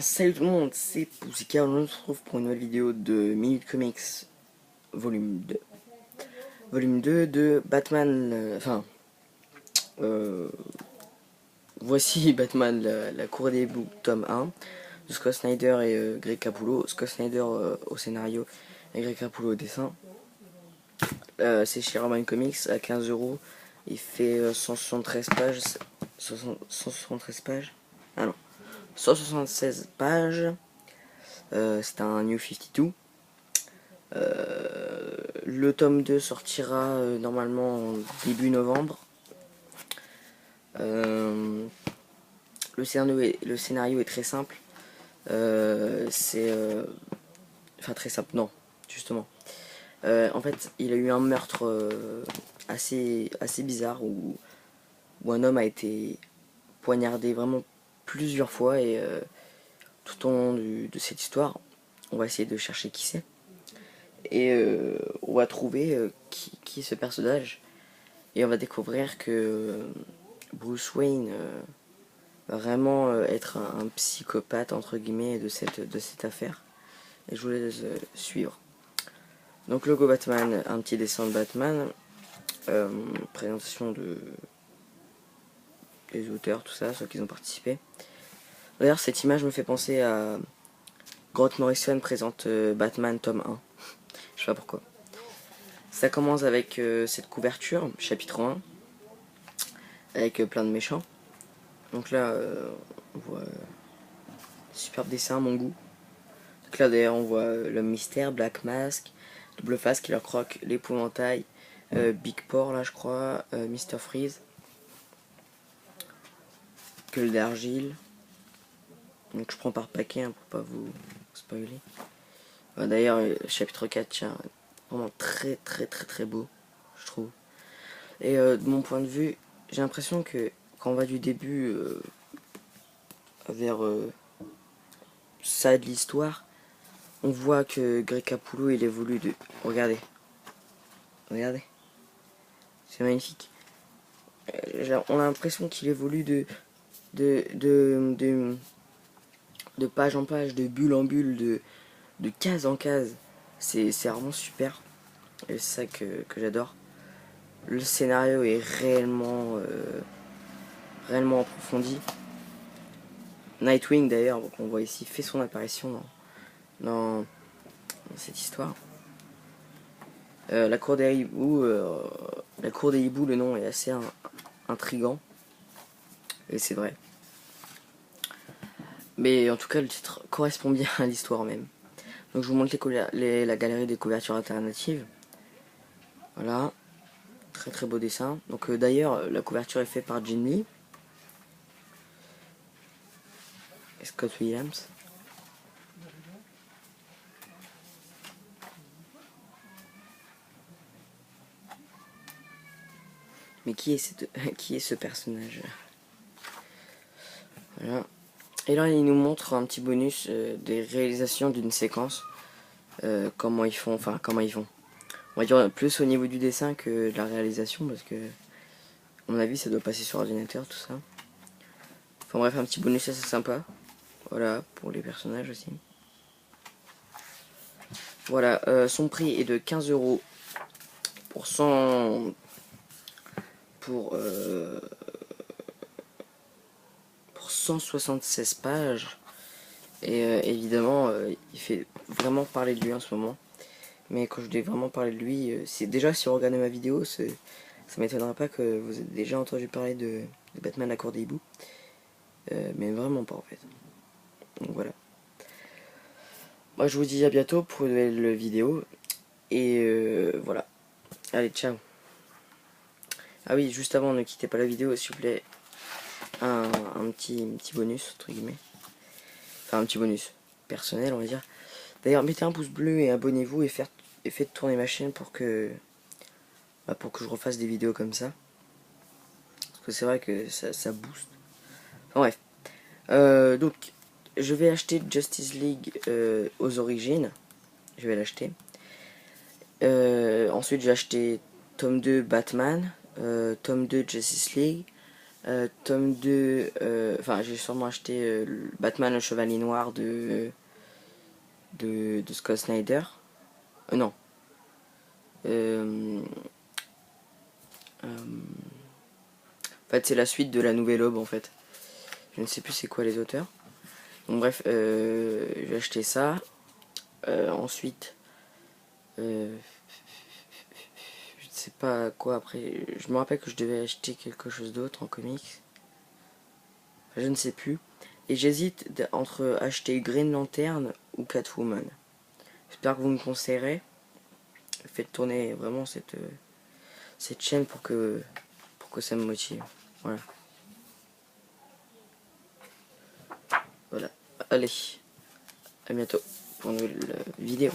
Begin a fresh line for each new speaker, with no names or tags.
Salut tout le monde, c'est Poussika, on se retrouve pour une nouvelle vidéo de Minute Comics volume 2. Volume 2 de Batman, euh, voici Batman, la Cour des Hiboux, tome 1, de Scott Snyder et Greg Capullo. Scott Snyder au scénario et Greg Capullo au dessin. C'est chez Roman Comics à 15 €. Il fait 173 pages. 173 pages. Ah non, 176 pages. C'est un New 52. Le tome 2 sortira normalement en début novembre. Euh, le scénario est très simple. Enfin, très simple, non, justement. En fait, il a eu un meurtre assez bizarre où un homme a été poignardé vraiment plusieurs fois et tout au long de cette histoire, on va essayer de chercher qui c'est. Et on va trouver qui est ce personnage. Et on va découvrir que Bruce Wayne va vraiment être un psychopathe entre guillemets de cette affaire. Et je vous laisse suivre. Donc logo Batman, un petit dessin de Batman, présentation des auteurs, tout ça, ceux qui ont participé. D'ailleurs cette image me fait penser à Grant Morrison présente Batman tome 1. Je sais pas pourquoi. Ça commence avec cette couverture, chapitre 1, avec plein de méchants. Donc là, on voit superbe dessin, mon goût. Donc là d'ailleurs on voit l'homme mystère, Black Mask, Double Face, Killer Croc, l'épouvantail, Big Por là je crois, Mr Freeze, Gueule d'argile. Donc je prends par paquet hein, pour pas vous spoiler. D'ailleurs chapitre 4 tiens, vraiment très beau je trouve. Et de mon point de vue, j'ai l'impression que quand on va du début vers ça de l'histoire, on voit que Greg Capullo il évolue de... Regardez. Regardez. C'est magnifique. On a l'impression qu'il évolue de, de, de, de page en page, de bulle en bulle, de case en case. C'est vraiment super. Et c'est ça que j'adore. Le scénario est réellement approfondi. Nightwing d'ailleurs, qu'on voit ici, fait son apparition dans cette histoire. La cour des hiboux, le nom est assez intrigant. Et c'est vrai. Mais en tout cas, le titre correspond bien à l'histoire même. Donc je vous montre la galerie des couvertures alternatives. Voilà. Très beau dessin. Donc d'ailleurs, la couverture est faite par Jim Lee et Scott Williams. Mais qui est ce personnage? Voilà. Et là, il nous montre un petit bonus des réalisations d'une séquence. Comment ils font. On va dire plus au niveau du dessin que de la réalisation parce que, à mon avis, ça doit passer sur ordinateur, tout ça. Enfin bref, un petit bonus assez sympa. Voilà, pour les personnages aussi. Voilà, son prix est de 15 € pour 100... Pour 176 pages. Et évidemment, il fait vraiment parler de lui en ce moment. Mais quand je dis vraiment parler de lui, c'est déjà si vous regardez ma vidéo, ça m'étonnera pas que vous ayez déjà entendu parler de Batman la Cour des Hiboux. Mais vraiment pas en fait. Donc voilà. Moi je vous dis à bientôt pour une nouvelle vidéo. Et voilà. Allez, ciao. Ah oui, juste avant, ne quittez pas la vidéo, s'il vous plaît. Un petit bonus, entre guillemets. Enfin, un petit bonus personnel, on va dire. D'ailleurs, mettez un pouce bleu et abonnez-vous et faites tourner ma chaîne pour que je refasse des vidéos comme ça. Parce que c'est vrai que ça booste. Enfin, bref. Donc, je vais acheter Justice League aux origines. Je vais l'acheter. Ensuite, j'ai acheté tome 2 Batman, tome 2 Justice League, Tome 2, enfin j'ai sûrement acheté Batman le Chevalier Noir de Scott Snyder. Non. En fait c'est la suite de la Nouvelle Aube en fait. Je ne sais plus c'est quoi les auteurs. Donc bref, j'ai acheté ça. Ensuite, je ne sais pas quoi après. Je me rappelle que je devais acheter quelque chose d'autre en comics. Je ne sais plus. Et j'hésite entre acheter Green Lantern ou Catwoman. J'espère que vous me conseillerez. Faites tourner vraiment cette chaîne pour que ça me motive. Voilà. Voilà. Allez. À bientôt pour une nouvelle vidéo.